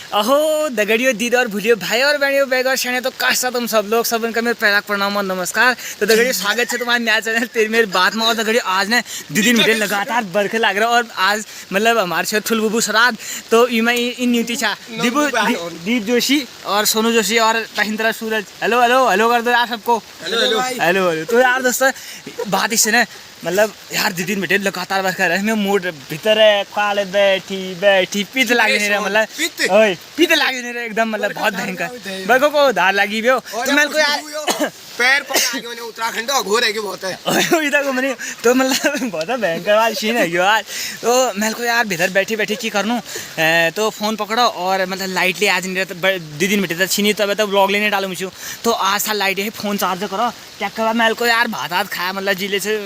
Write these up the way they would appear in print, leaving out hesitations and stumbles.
अहो दगड़ियों दीदी और भूलियो भाई और बहनियों बैग और शने तो कैसा तुम सब लोग सब उनका मेरे पहला प्रणाम और नमस्कार। तो दगड़ियों स्वागत है तुम्हारे नया चैनल तेरी मेरी बात में। और दगड़ियों आज ने दीदी मुझे लगातार बरखे लग रहा है और आज मतलब हमारे से ठुलबुबू सराद तो इन न्यूटी छा दीप जोशी और सोनू जोशी और महिंद्रा सूरज। हेलो हेलो हेलो कर दो यार सबको। Hello hello hello hello. तो यार दोस्तों बात इससे ना मतलब यार दीदी बेटे लगातार बरखा रहे मैं मूड भीतर है खाले बैठी पीते लागे नहीं रहा मतलब ओए पीते लागे नहीं रहा एकदम मतलब बहुत भयंकर बरखों को धार लगी भी हो तो मेरे को यार पैर पर आगे होने उत्तराखंड घोर है कि बहुत है इधर को मनी तो मतलब बहुत भयंकर वाली सीन है यार। तो मेरे को यार भीतर बैठी बैठी की करनू तो फ़ोन पकड़ो और मतलब लाइट ले आज नहीं रहता दीदी बेटे छीनी तब तो ब्लॉग लेने डालो मुझे तो आज साल लाइट है फ़ोन चार्ज करो क्या करवा मेरे को यार भात हाथ खाया मतलब जिले से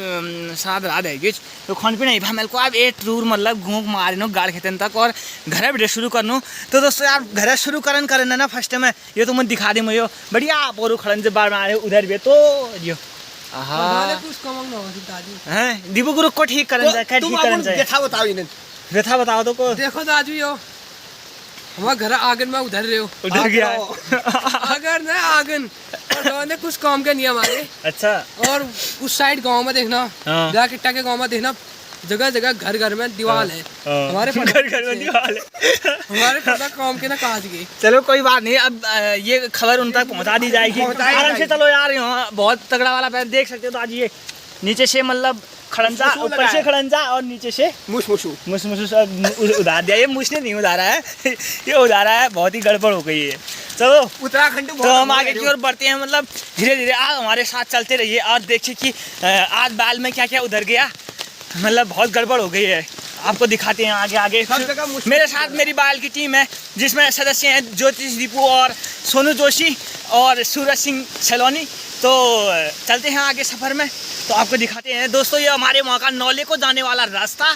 साथ रात है तो खान पीना नहीं मेरे को अब एक टूर मतलब घूम मारिनो गाड़ खेतन तक और घर बैठे शुरू करनू। तो दोस्तों यार घर शुरू करन ना फर्स्ट में ये तो मैं दिखा दे मुझे बढ़िया आप और खड़न से बार मारे उधर भी तो जो हैं दीपू गुरु को ठीक करन जाए ठीक करन जाए व्यथा बताओ तो को देखो दाजू यो हमारा घर आंगन में उधर रहे हो उधर गया आंगन है आंगन और ने कुछ काम के नहीं हमारे। अच्छा और उस साइड गांव में देखना किट्टा के गांव में देखना जगह जगह घर घर में दीवार है हमारे घर में दीवार है हमारे पता काम के ना काज गए। चलो कोई बात नहीं अब ये खबर उन तक पहुंचा दी जाएगी आराम से। चलो यार यहाँ बहुत तगड़ा वाला पैर देख सकते हो तो आज ये नीचे से मतलब खड़ंजा ऊपर से खड़ंजा और नीचे से मुश उधार दिया। ये मुश ने नहीं उधारा है ये उधारा है बहुत ही गड़बड़ हो गई है। चलो उत्तराखंड तो हम आगे की ओर बढ़ते हैं मतलब धीरे धीरे आप हमारे साथ चलते रहिए और देखिए कि आज बाल में क्या क्या उधर गया मतलब बहुत गड़बड़ हो गई है। आपको दिखाते हैं आगे आगे। मेरे साथ मेरी बाल की टीम है जिसमें सदस्य हैं ज्योतिष दीपू और सोनू जोशी और सूरज सिंह सलोनी। तो चलते हैं आगे सफ़र में तो आपको दिखाते हैं दोस्तों ये हमारे वहाँ का नौले को जाने वाला रास्ता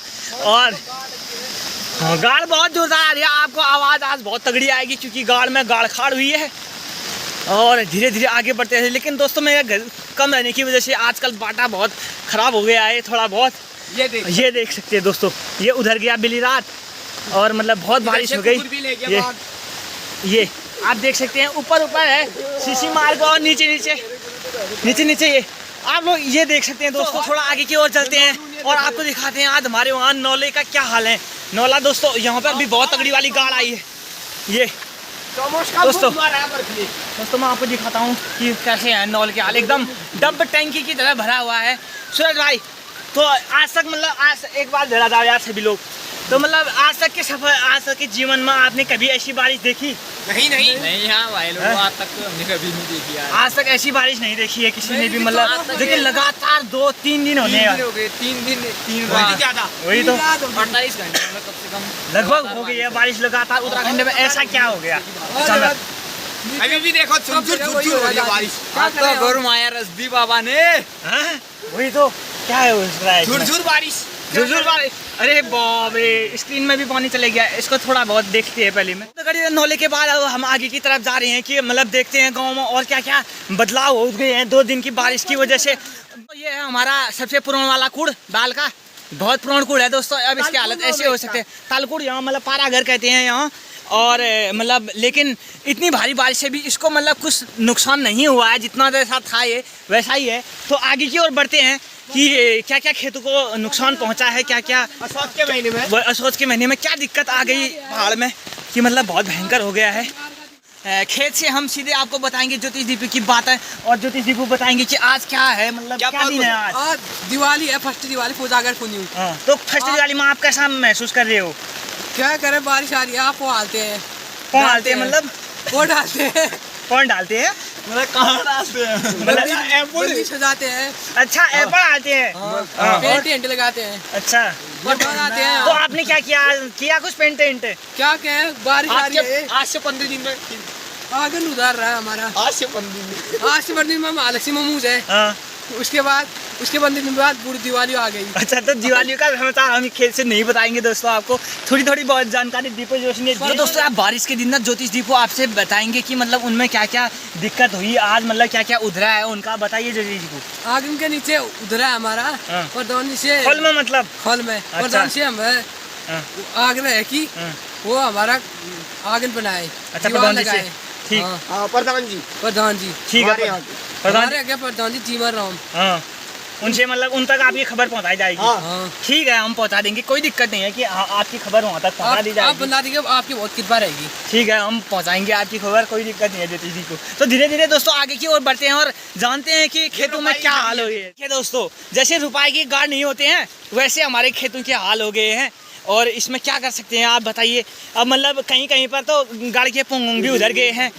और गाड़ बहुत जोरदार आ रही है। आपको आवाज़ आज बहुत तगड़ी आएगी क्योंकि गाड़ में गाड़ खाड़ हुई है और धीरे धीरे आगे बढ़ते हैं। लेकिन दोस्तों मेरा घर कम रहने की वजह से आजकल बाटा बहुत ख़राब हो गया है थोड़ा बहुत। ये देख सकते हैं दोस्तों ये उधर गया बिली रात और मतलब बहुत बारिश हो गई। ये आप देख सकते हैं ऊपर ऊपर है सीसी मार्ग और नीचे नीचे ये आप लोग ये देख सकते हैं दोस्तों। थोड़ा आगे की ओर चलते हैं और आपको दिखाते हैं आज हमारे वहाँ नौले का क्या हाल है। नौला दोस्तों यहाँ पर भी बहुत तगड़ी वाली गाड़ आई है। ये दोस्तों मैं आपको दिखाता हूँ कि कैसे है नौल के हाल एकदम डब टैंकी की तरह भरा हुआ है। सूरज भाई तो आज तक मतलब आज एक बार धरा था यार सभी लोग तो मतलब आज तक के सफर आज तक के जीवन में आपने कभी ऐसी बारिश देखी? नहीं हाँ भाई लोग आज तक तो हमने कभी नहीं देखी यार। आज तक ऐसी बारिश नहीं देखी है किसी ने भी मतलब लेकिन लगातार 2-3 दिन होने हो गए 3 दिन वही तो 48 घंटे में कम से कम लगभग हो गई है बारिश लगातार उत्तराखंड में। ऐसा क्या हो गया अचानक? अभी भी देखो बारिश तो गरम आया रसदी बाबा ने वही तो क्या है झुरझुर बारिश। अरे बाप रे स्क्रीन में भी पानी चले गया। इसको थोड़ा बहुत देखते हैं पहले में। तो नौले के बाद हम आगे की तरफ जा रहे हैं कि मतलब देखते हैं गांव में और क्या क्या बदलाव हो गए हैं 2 दिन की बारिश की वजह से। तो ये है हमारा सबसे पुराना वाला कूड़ बाल का बहुत पुराना कूड़ है दोस्तों। अब इसकी हालत ऐसे हो सकते हैं तालकुड़ यहाँ मतलब पारा घर कहते हैं यहाँ और मतलब लेकिन इतनी भारी बारिश से भी इसको मतलब कुछ नुकसान नहीं हुआ है जितना जैसा था ये वैसा ही है। तो आगे की ओर बढ़ते हैं कि क्या क्या खेतों को नुकसान पहुंचा है क्या क्या असोच के महीने में क्या दिक्कत आ गई पहाड़ में कि मतलब बहुत भयंकर हो गया है। खेत से हम सीधे आपको बताएंगे ज्योतिष दीपू की बात है और ज्योतिष दीपू बताएंगे कि आज क्या है मतलब क्या दिन है आज दिवाली है फर्स्ट दिवाली पूजागर पुण्य। तो फर्स्ट दिवाली में आप कैसा महसूस कर रहे हो? क्या करें बारिश आ रही है आप डालते हैं मतलब वो डालते हैं कौन डालते हैं मतलब कहाँ डालते हैं मतलब एप्पल सजाते हैं। अच्छा एप्पल आते हैं टेंट लगाते हैं। अच्छा आते हैं तो आपने क्या किया कुछ पेंट क्या बारिश आ रही है आज से 15 दिन में आगन उधार रहा है हमारा। आज से 15 दिन में महालक्ष्मी ममूज है उसके बाद 15 दिन बाद पूरी दिवाली आ गई। अच्छा तो दिवाली का समाचार हम खेल से नहीं बताएंगे दोस्तों आपको थोड़ी बहुत जानकारी दीपू जोशी ने दी। दोस्तों आप बारिश के दिन ना ज्योतिष दीपू आपसे बताएंगे कि मतलब उनमें क्या क्या दिक्कत हुई आज मतलब क्या क्या उधरा है उनका बताइए ज्योतिष दीपू। आग के नीचे उधरा है हमारा प्रधान से फल में मतलब फल में प्रधान से हम आग रहे की वो हमारा आगे बनाए। अच्छा, प्रधान जी से। ठीक। हाँ, प्रधान जी ठीक है। प्रधान क्या प्रधान जी जीवन राम। हाँ, उनसे मतलब उन तक आपकी खबर पहुंचाई जाएगी। हाँ। ठीक है, हम पहुंचा देंगे, कोई दिक्कत नहीं है कि आपकी खबर वहाँ तक पहुंचा दी जाएगी। आप बता दीजिए, आपकी बहुत कृपा रहेगी। ठीक है, हम पहुंचाएंगे आपकी खबर, कोई दिक्कत नहीं है ज्योति जी को। तो धीरे धीरे दोस्तों आगे की ओर बढ़ते हैं और जानते हैं कि खेतों में क्या हाल हो गए हैं। दोस्तों जैसे रुपए की गाड़ नहीं होते हैं वैसे हमारे खेतों के हाल हो गए हैं और इसमें क्या कर सकते हैं आप बताइए। अब मतलब कहीं कहीं पर तो गाड़ के पुंग भी उधर गए हैं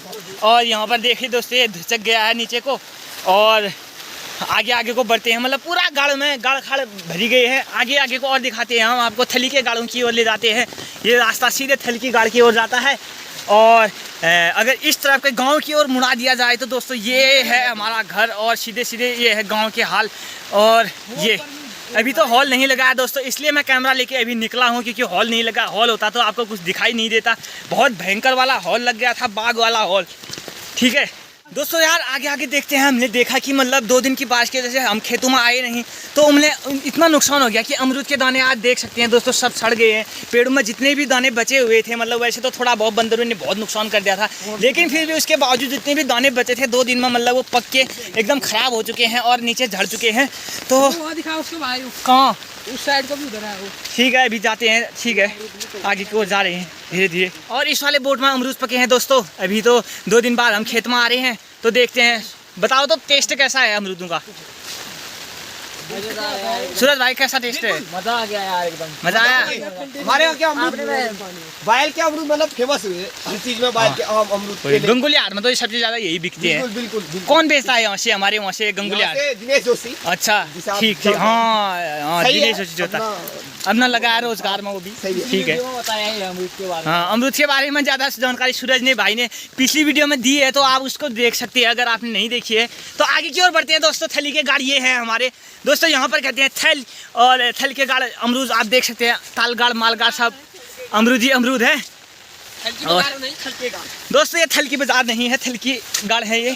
और यहाँ पर देखिए दोस्तों ये धुचक गया है नीचे को और आगे आगे को बढ़ते हैं। मतलब पूरा गाड़ में गाड़ खाड़ भरी गई है। आगे आगे को और दिखाते हैं, हम आपको थली के गाड़ों की ओर ले जाते हैं। ये रास्ता सीधे थली की गाड़ की ओर जाता है और अगर इस तरफ के गांव की ओर मुड़ा दिया जाए तो दोस्तों ये है हमारा घर और सीधे सीधे ये है गांव के हाल। और ये अभी तो हॉल नहीं लगा है दोस्तों, इसलिए मैं कैमरा लेके अभी निकला हूँ क्योंकि हॉल नहीं लगा। हॉल होता तो आपको कुछ दिखाई नहीं देता। बहुत भयंकर वाला हॉल लग गया था, बाग वाला हॉल। ठीक है दोस्तों, यार आगे आगे देखते हैं। हमने देखा कि मतलब 2 दिन की बारिश की वजह से हम खेतों में आए नहीं तो उन्हें इतना नुकसान हो गया कि अमरूद के दाने आज देख सकते हैं दोस्तों सब सड़ गए हैं। पेड़ों में जितने भी दाने बचे हुए थे, मतलब वैसे तो थोड़ा बहुत बंदरों ने बहुत नुकसान कर दिया था, लेकिन फिर भी उसके बावजूद जितने भी दाने बचे थे 2 दिन में मतलब वो पक के एकदम ख़राब हो चुके हैं और नीचे झड़ चुके हैं। तो कहाँ उस साइड को भी उधर है वो। ठीक है, अभी जाते हैं। ठीक है, आगे की ओर जा रहे हैं धीरे धीरे। और इस वाले बोट में अमरूद पके हैं दोस्तों। अभी तो 2 दिन बाद हम खेत में आ रहे हैं तो देखते हैं। बताओ तो टेस्ट कैसा है अमरूदों का? सूरज भाई कैसा टेस्ट है? मजा आ गया यार, एकदम मजा आया। हमारे यहाँ क्या अमरूद, बायल के अमरूद मतलब फेमस हुए हर चीज में। बायल के अमरूद गंगुलियार में तो सबसे ज्यादा यही बिकते हैं। बिल्कुल। कौन बेचता है यहाँ से? हमारे वहाँ से गंगुलियार दिनेश जोशी। अच्छा ठीक ठीक। हाँ दिनेश जोशी जो था अपना लगा है रोजगार में वो भी। ठीक है, हाँ अमरूद के बारे में ज़्यादा जानकारी सूरज ने भाई ने पिछली वीडियो में दी है तो आप उसको देख सकते हैं अगर आपने नहीं देखी है। तो आगे की ओर बढ़ते हैं दोस्तों। थली के गाड़ ये है हमारे दोस्तों, यहाँ पर कहते हैं थल और थल के गाड़ अमरूद आप देख सकते हैं। तालगाड़ मालगाड़ सब अमरूद ही अमरूद है। और दोस्तों ये थल की बाजार नहीं है, थल की गाड़ है ये।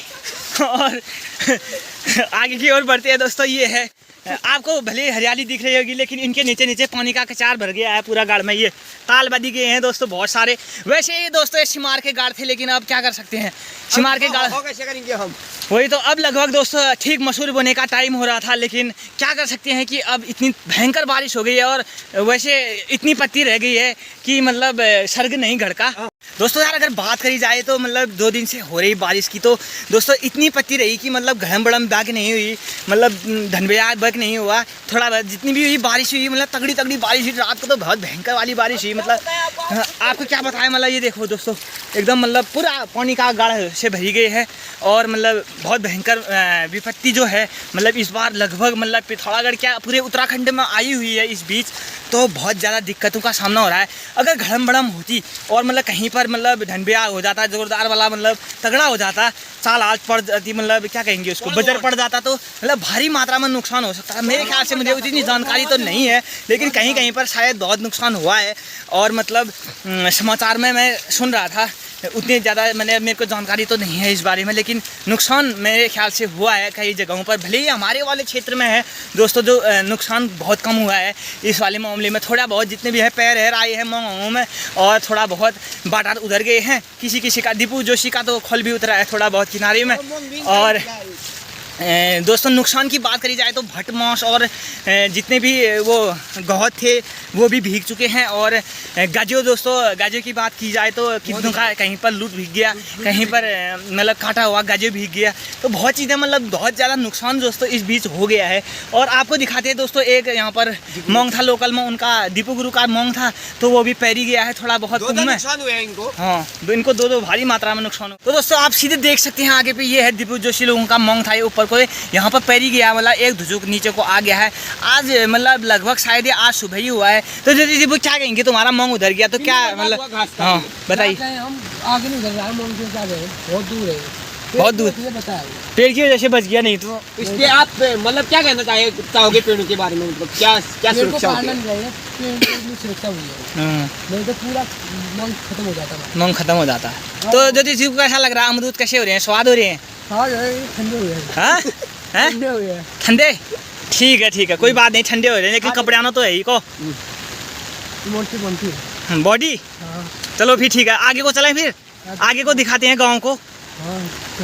और आगे की ओर बढ़ते हैं दोस्तों। ये है, आपको भले हरियाली दिख रही होगी लेकिन इनके नीचे नीचे पानी का कचार भर गया है पूरा गाड़ में। ये ताल बदी गए हैं दोस्तों बहुत सारे। वैसे ये दोस्तों ये शिमार के गाड़ थे लेकिन अब क्या कर सकते हैं, शिमार के गाड़ कैसे करेंगे हम। वही तो, अब लगभग दोस्तों ठीक मसूर बोने का टाइम हो रहा था लेकिन क्या कर सकते हैं कि अब इतनी भयंकर बारिश हो गई है और वैसे इतनी पत्ती रह गई है कि मतलब सर्ग नहीं घड़का। दोस्तों यार अगर बात करी जाए तो मतलब 2 दिन से हो रही बारिश की तो दोस्तों इतनी पत्ती रही कि मतलब घड़म बड़म बैग नहीं हुई, मतलब धनबेयाग बैग नहीं हुआ। थोड़ा बहुत जितनी भी हुई बारिश हुई मतलब तगड़ी तगड़ी बारिश हुई। रात को तो बहुत भयंकर वाली बारिश हुई। मतलब आपको क्या बताएं, मतलब ये देखो दोस्तों एकदम मतलब पूरा पानी का गाढ़ से भरी गई है और मतलब बहुत भयंकर विपत्ति जो है मतलब इस बार लगभग मतलब पिथौरागढ़ क्या पूरे उत्तराखंड में आई हुई है इस बीच। तो बहुत ज़्यादा दिक्कतों का सामना हो रहा है। अगर घड़म बड़म होती और मतलब कहीं पर मतलब ढनबियाग हो जाता जोरदार वाला मतलब तगड़ा हो जाता, चाल आज पड़ जाती, मतलब क्या कहेंगे उसको, बजर पड़ जाता तो मतलब भारी मात्रा में नुकसान हो सकता है। मेरे ख्याल से मुझे उतनी जानकारी तो नहीं है लेकिन कहीं कहीं पर शायद बहुत नुकसान हुआ है और मतलब समाचार में मैं सुन रहा था। उतनी ज़्यादा मेरे को जानकारी तो नहीं है इस बारे में लेकिन नुकसान मेरे ख्याल से हुआ है कई जगहों पर। भले ही हमारे वाले क्षेत्र में है दोस्तों जो नुकसान बहुत कम हुआ है इस वाले मामले में। थोड़ा बहुत जितने भी है पैर है आए हैं मोंगाओं में और थोड़ा बहुत बाटार उधर गए हैं। किसी किसी का दीपू जोशी का तो खोल भी उतरा है थोड़ा बहुत किनारे में। और दोस्तों नुकसान की बात करी जाए तो भटमास और जितने भी वो गौहत थे वो भी भीग चुके हैं। और गाजो दोस्तों गाजो की बात की जाए तो कितनों का कहीं पर लूट भीग गया, कहीं पर मतलब काटा हुआ गाजो भीग गया। तो बहुत चीज़ें मतलब बहुत ज़्यादा नुकसान दोस्तों इस बीच हो गया है। और आपको दिखाते हैं दोस्तों एक यहाँ पर मोंग था लोकल में, उनका दीपू गुरु का मोंग था तो वो भी पैरी गया है थोड़ा बहुत नुकसान हुआ है इनको। हाँ इनको दो भारी मात्रा में नुकसान हो। तो दोस्तों आप सीधे देख सकते हैं आगे पे ये है दीपू जोशी लोगों का मोंग था, ये ऊपर को यहाँ पर पैरी गया मतलब एक धुचुक नीचे को आ गया है। आज मतलब लगभग शायद ये आज सुबह ही हुआ है। तो दीदी क्या कहेंगे, तुम्हारा मोंग उधर गया तो क्या मतलब, हाँ बताइए। हम आगे नहीं उधर रहे, मोंग से ज्यादा है, बहुत दूर है, बहुत दूर। पेड़ की वजह से बच गया नहीं तो इसलिए आप मतलब क्या कहना चाहोगे पेड़ों के बारे में, मतलब क्या सुरक्षा होगी? सुरक्षा हुई है नहीं तो पूरा मोंग खत्म हो जाता है, मोंग खत्म हो जाता है। तो दीदी जी को कैसा लग रहा है, अमरूद कैसे हो रहे हैं, स्वाद हो रहे हैं? ठंडे हुए हैं। हाँ ठंडे हुए हैं, ठंडे ठीक है कोई बात नहीं, ठंडे हो रहे हैं लेकिन कपड़े आना तो है ही को मोटी बनती है बॉडी। चलो फिर ठीक है, आगे को चलें, फिर आगे को दिखाते हैं गाँव को।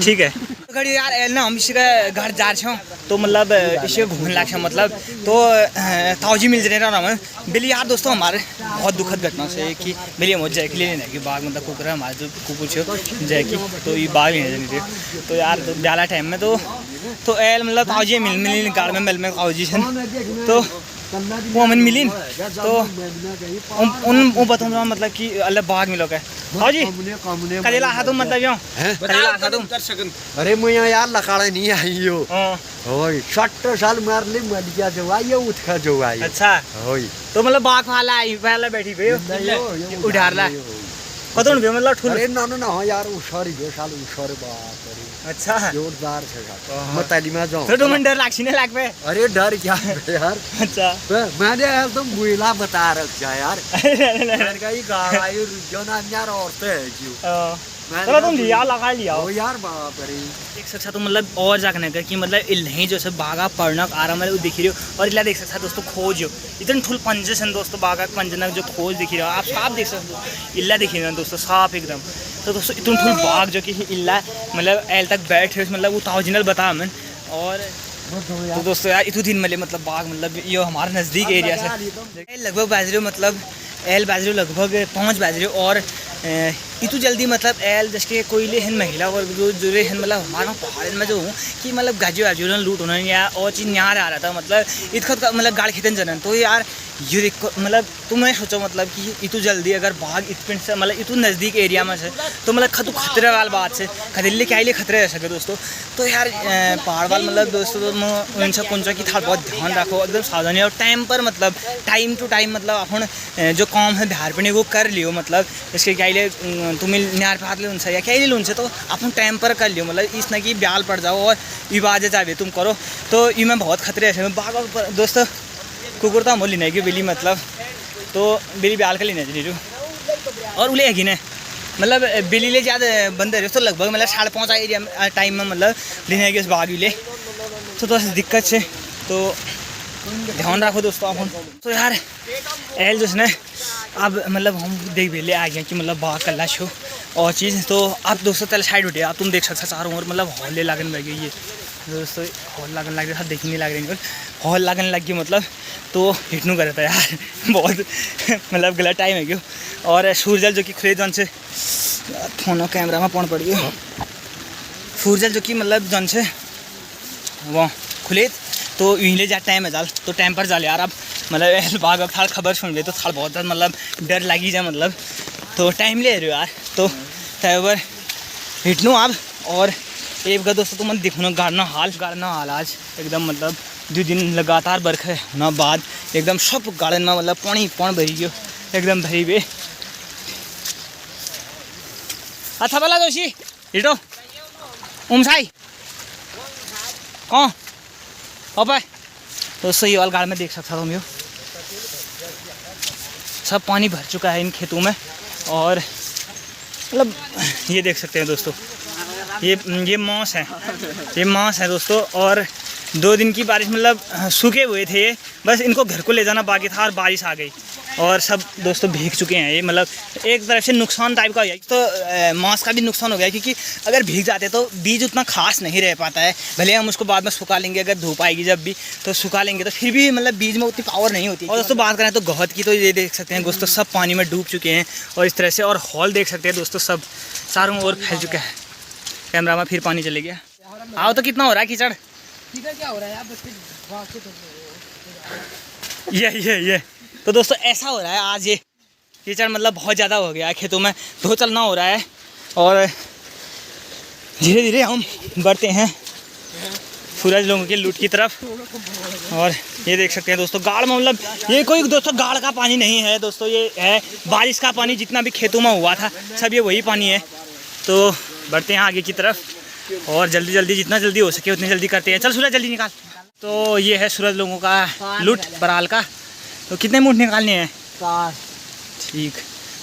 ठीक है घड़ी यार एल ना हम इसी का घर जा रहे हैं तो मतलब इसी घूमने लायक है मतलब तो ताजी मिल रहे ना बिल्ली यार दोस्तों हमारे बहुत दुखद घटना से कि बिल्ली मुझे जय के लिए नहीं कि बाघ मतलब कुकुर है हमारे जो कुकुर छो जय की तो ये बाघ नहीं थे तो यार ब्याला टाइम में तो एल मतलब ताजी मिल गाड़ में मिल में ताजी तो वो हमें मिली तो उन बताऊँ मतलब कि अल्लाह बाघ मिलो क्या हाँ जी करेला हा तुम मतलब क्यों करेला हा तुम अरे मैं यार लखाड़े नहीं आई हो ओए 60 साल मार ले मर गया जो आई उठ खा जो आई अच्छा ओए तो मतलब बाघ वाला आई पहले बैठी पे उठार ला कतो न मतलब ठुल अरे ना ना यार उछारी गयो साल उछारे बाप रे अच्छा जोरदार से मैं ताली में जाऊं तो तुम डर लागसी नहीं लाग पे अरे डर क्या यार अच्छा मैंने तुम बुला बता रखा यार मैंने कहा ये गाड़ आई जो ना यार औरतें है क्यों चलो तुम लिया लगा लिया ओ यार बाप रे देख सकता तो मतलब और जाकर कर कि मतलब इल्हीं जो सब बागा पढ़नक आ रहा मतलब दिख रही हो और इला देख सकता दोस्तों खोज हो इतने ठुल पंजे सन दोस्तों बागा पंजनक जो खोज दिख रही हो आप साफ देख सकते हो इला दिख रही हो दोस्तों साफ एकदम तो दोस्तों इतने ठुल बाग जो कि इला मतलब एल तक बैठे मतलब वो ओरिजिनल बता मैं और तो दोस्तों यार इतने दिन मिले मतलब बाग मतलब ये हमारे नज़दीक एरिया से लगभग बाजरे मतलब एल बाजरे लगभग 5 बाजरे और इतू जल्दी मतलब एल जैसे कोयले हैं महिला वर्ग जो हैं मतलब हमारा पहाड़ में जो हूँ कि मतलब गाजी वाजू लूट होना या और चीज़ यहाँ आ रहा था मतलब खुद का मतलब गाड़ खेतन जनन तो यार ये देखो मतलब तुमने सोचो मतलब कि इतू जल्दी अगर बाघ इतने से मतलब इतू नज़दीक एरिया में से तो मतलब खतरे वाल बात से खदिल्ले क्या लिए खतरे रह सके दोस्तों तो यार पहाड़ वाल मतलब दोस्तों तो उनसे कुंचा की था बहुत ध्यान रखो एकदम सावधानी और टाइम पर मतलब टाइम टू टाइम मतलब अपन जो काम है बिहार पे वो कर लियो मतलब इसके क्या लिए तुम्हें न्यार पात ले उनसे या क्या ले उनसे तो अपन टाइम पर कर लियो मतलब इस न कि ब्याल पड़ जाओ और इबादत जावे तुम करो तो ये में बहुत खतरे ऐसे बाघ दोस्तों कुकुर तो हम लेने की बिल्ली मतलब तो बिल्ली ब्याल का लेने चाहिए और उले है ने मतलब बिल्ली ले ज़्यादा बंदे रहे तो लगभग मतलब 5:30 एरिया टाइम में मतलब लेने के इस बाघ ले तो दिक्कत से तो ध्यान रखो दोस्तों अपन तो यार एल जो है अब मतलब हम देख बेले आ गए कि मतलब बाघ का लाश हो और चीज़ तो आप दोस्तों चल साइड उठे आप तुम देख सकते चारों ओर मतलब हॉल लगने लगे ये दोस्तों हॉल लगने लग रहा था देखने लग रही हॉल लगने लग गई मतलब तो हिटनू कर था यार बहुत मतलब गलत टाइम है क्यों और सूरजल जो कि खुले जन से फोन कैमरा में पड़ गया सूरजल जो कि मतलब जन से वो खुले तो यहीं जा टाइम है जाल तो टाइम पर जाल यार अब मतलब बाघ अब थाल खबर सुन ले तो थाल बहुत मतलब डर लगी जाए मतलब तो टाइम ले रहे हो यार तो तयवर हिटनू आप और एक बार दोस्तों तुम देखो गाड़ना हाल आज एकदम मतलब 2 दिन लगातार बरखे होना बाद एकदम सब गार्डन में मतलब पानी भरी गयो एकदम भरी बे अच्छा भला जोशी हिटो उमसाई कौन अब दोस्तों ये वाल गाड़ में देख सकता तुम यो सब पानी भर चुका है इन खेतों में और मतलब ये देख सकते हैं दोस्तों ये मांस है दोस्तों और 2 दिन की बारिश मतलब सूखे हुए थे ये बस इनको घर को ले जाना बाकी था और बारिश आ गई और सब दोस्तों भीग चुके हैं ये मतलब एक तरफ से नुकसान टाइप का हो गया तो मांस का भी नुकसान हो गया क्योंकि अगर भीग जाते तो बीज उतना खास नहीं रह पाता है भले हम उसको बाद में सुखा लेंगे अगर धूप आएगी जब भी तो सुखा लेंगे तो फिर भी मतलब बीज में उतनी पावर नहीं होती और दोस्तों बात करें तो गहत की तो ये देख सकते हैं दोस्तों सब पानी में डूब चुके हैं और इस तरह से और हॉल देख सकते हैं दोस्तों सब चारों ओर फैल चुका है कैमरा में फिर पानी चले गया आओ तो कितना हो रहा है कीचड़ क्या हो रहा है यार ये तो दोस्तों ऐसा हो रहा है आज ये कीचड़ मतलब बहुत ज़्यादा हो गया है खेतों में धो चलना हो रहा है और धीरे धीरे हम बढ़ते हैं सूरज लोगों के लूट की तरफ और ये देख सकते हैं दोस्तों गाड़ में मतलब ये कोई दोस्तों गाड़ का पानी नहीं है दोस्तों ये है बारिश का पानी जितना भी खेतों में हुआ था सब ये वही पानी है तो बढ़ते हैं आगे की तरफ और जल्दी जितना जल्दी हो सके उतनी जल्दी करते हैं चल सूरज जल्दी निकाल तो ये है सूरज लोगों का लूट बराल का तो कितने मूठ निकालने हैं 4 ठीक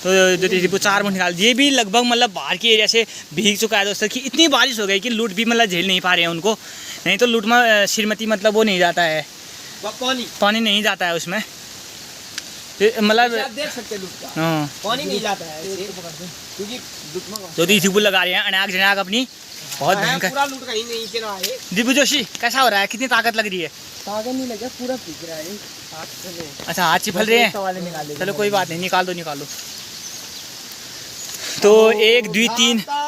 तो जो 4 मूठ निकाल दिए भी लगभग मतलब बाहर की एरिया से भीग चुका है दोस्तों कि इतनी बारिश हो गई कि लूट भी मतलब झेल नहीं पा रहे हैं उनको नहीं तो लूट में श्रीमती मतलब वो नहीं जाता है पानी नहीं जाता है उसमें मतलब आप देख सकते हैं हाँ पानी नहीं जाता है क्योंकि तो दी थिबुल लगा रहे हैं अनाक जनाक अपनी बहुत भयंकर। पूरा लूट कहीं नहीं के ना आए। दीपू जोशी कैसा हो रहा है, कितनी ताकत लग रही है? ताकत नहीं लगे, पूरा पीक रहा है हाथ से। अच्छा हाथ चिपल रहे हैं, चलो कोई बात नहीं, निकाल दो। तो 1 2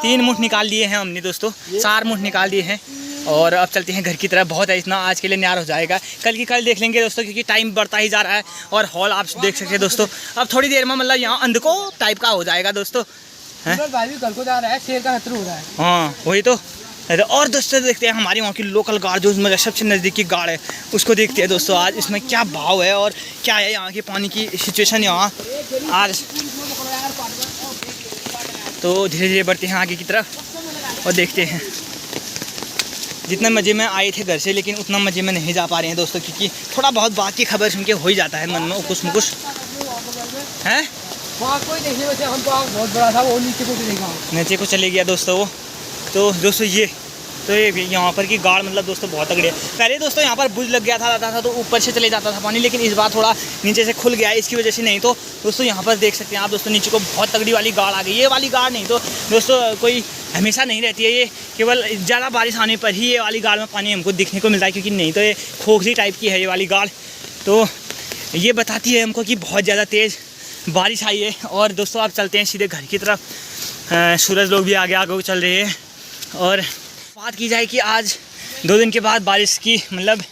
3 मुठ निकाल लिए हैं हमने दोस्तों, 4 मुठ निकाल दिए हैं और अब चलते हैं घर की तरफ। बहुत है इतना आज के लिए न्यार हो जाएगा, कल की कल देख लेंगे दोस्तों क्योंकि टाइम बढ़ता ही जा रहा है। और हॉल आप देख सकते हैं दोस्तों, अब थोड़ी देर में मतलब यहाँ अंधको टाइप का हो जाएगा दोस्तों। भाई भी कल को जा रहा है, शेर का खतरा हो रहा है। हाँ वही तो। और दोस्तों देखते हैं हमारी वहाँ की लोकल गाड़ जो मतलब सबसे नज़दीकी गाड़ है उसको देखते हैं दोस्तों, आज इसमें क्या भाव है और क्या है यहाँ की पानी की सिचुएशन यहाँ आज। तो धीरे धीरे बढ़ते हैं आगे की तरफ और देखते हैं। जितने मज़े में आए थे घर से लेकिन उतना मज़े में नहीं जा पा रहे हैं दोस्तों क्योंकि थोड़ा बहुत बात की खबर सुन के हो ही जाता है मन में कुछ न कुछ है। वहाँ कोई देखने में हम तो बहुत बड़ा था, वो नीचे को चले गया दोस्तों वो। तो दोस्तों ये यहाँ पर की गाड़ मतलब दोस्तों बहुत तगड़ी है। पहले दोस्तों यहाँ पर बुझ लग गया था तो ऊपर से चले जाता था पानी, लेकिन इस बार थोड़ा नीचे से खुल गया है, इसकी वजह से नहीं तो दोस्तों यहाँ पर देख सकते हैं आप दोस्तों नीचे को बहुत तगड़ी वाली गाड़ आ गई। ये वाली गाड़ नहीं तो दोस्तों कोई हमेशा नहीं रहती है, ये केवल ज़्यादा बारिश आने पर ही ये वाली गाड़ में पानी हमको दिखने को मिलता है, क्योंकि नहीं तो ये खोखली टाइप की है ये वाली गाड़। तो ये बताती है हमको कि बहुत ज़्यादा तेज़ बारिश आई है। और दोस्तों आप चलते हैं सीधे घर की तरफ, सूरज लोग भी आगे आगे चल रहे हैं। और बात की जाए कि आज 2 दिन के बाद बारिश की मतलब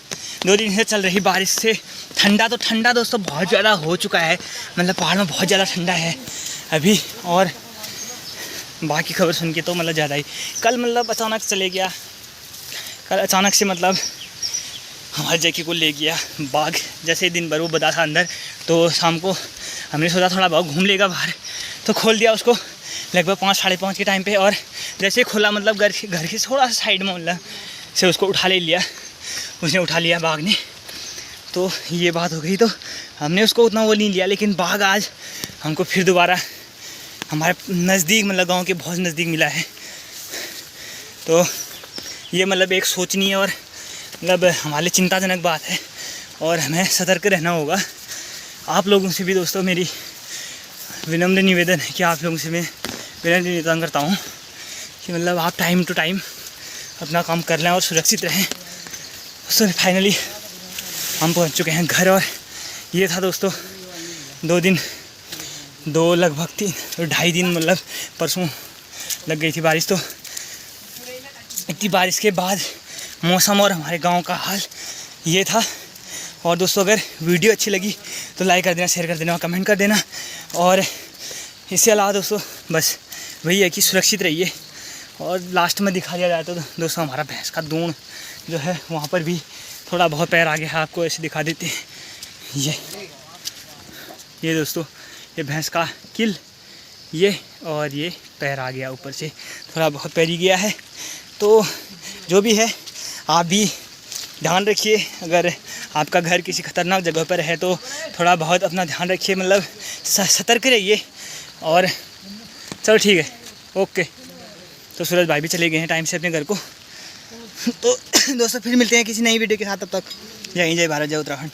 2 दिन से चल रही बारिश से ठंडा दोस्तों बहुत ज़्यादा हो चुका है, मतलब पहाड़ में बहुत ज़्यादा ठंडा है अभी। और बाकी खबर सुन के तो मतलब ज़्यादा ही कल मतलब अचानक चले गया, कल अचानक से मतलब हमारे जैकी को ले गया बाघ। जैसे दिन भर वो बता था अंदर, तो शाम को हमने सोचा थोड़ा बहुत घूम लेगा बाहर, तो खोल दिया उसको लगभग 5 साढ़े 5 के टाइम पे। और जैसे खोला मतलब घर के थोड़ा सा साइड में मतलब से उसको उसने उठा लिया बाघ ने। तो ये बात हो गई, तो हमने उसको उतना वो नहीं लिया, लेकिन बाघ आज हमको फिर दोबारा हमारे नज़दीक मतलब गांव के बहुत नज़दीक मिला है। तो ये मतलब एक सोचनीय और मतलब हमारे लिए चिंताजनक बात है और हमें सतर्क रहना होगा। आप लोगों से भी दोस्तों मेरी विनम्र निवेदन है कि आप लोगों से मैं विनम्र निवेदन करता हूँ कि मतलब आप टाइम टू टाइम अपना काम कर लें और सुरक्षित रहें। तो फाइनली हम पहुँच चुके हैं घर। और ये था दोस्तों 2 दिन लगभग 2.5 दिन मतलब परसों लग गई थी बारिश। तो इतनी बारिश के बाद मौसम और हमारे गांव का हाल ये था। और दोस्तों अगर वीडियो अच्छी लगी तो लाइक कर देना, शेयर कर देना और कमेंट कर देना। और इसके अलावा दोस्तों बस वही है कि सुरक्षित रहिए। और लास्ट में दिखा दिया जाए तो दोस्तों हमारा भैंस का दून जो है वहाँ पर भी थोड़ा बहुत पैर आगे है, आपको ऐसे दिखा देते हैं। ये दोस्तों ये भैंस का किल ये, और ये पैर आ गया ऊपर से, थोड़ा बहुत पैर ही गया है। तो जो भी है आप भी ध्यान रखिए, अगर आपका घर किसी ख़तरनाक जगह पर है तो थोड़ा बहुत अपना ध्यान रखिए, मतलब सतर्क रहिए। और चलो ठीक है, ओके। तो सूरज भाई भी चले गए हैं टाइम से अपने घर को। तो दोस्तों फिर मिलते हैं किसी नई वीडियो के साथ, तब तक जय हिंद, जय भारत, जय उत्तराखंड।